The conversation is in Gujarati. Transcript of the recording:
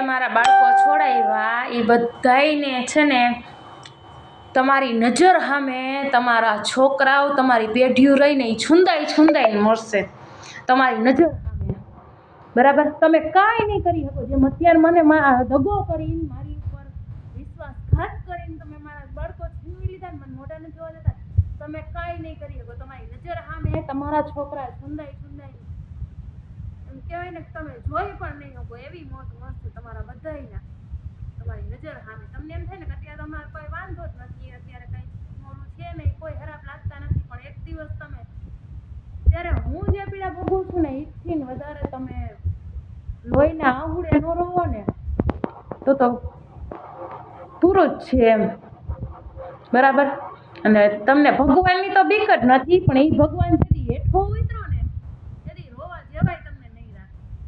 મારા બાળકો છોડાવ્યા એ બધાયને છે ને તમારી નજર સામે તમારા છોકરાઓ તમારી પેઢીઓ રહીને એ છુંદાઈને મરશે તમારી નજર સામે, બરાબર? તમે કાંઈ નહીં કરી શકો. જેમ અત્યારે મને દગો કરીને મારી ઉપર વિશ્વાસઘાત કરીને તમે મારા બાળકો છીનવી લીધા ને મને મોઢા નથી જોવા દેતા, તમે કાંઈ નહીં કરી શકો. તમારી નજર સામે તમારા છોકરા છુંદાઈ એમ કહેવાય ને, તમે જોઈ પણ નહીં શકો એવી મોત મળશે તમારા બધાયના તમારી નજર સામે. તમને એમ થાય ને કે અત્યારે તમારે કોઈ વાંધો જ નથી, અત્યારે કંઈ મોડું છે નહીં, કોઈ ખરાબ લાગતા નથી, પણ એક દિવસ તમે જ્યારે હું જે પીડા ભોગવું છું ને એથી વધારે તમે લોહીના આહુડે ન રહો ને તો પૂરું જ છે એમ, બરાબર? અને તમને ભગવાનની તો બીક જ નથી, પણ એ ભગવાન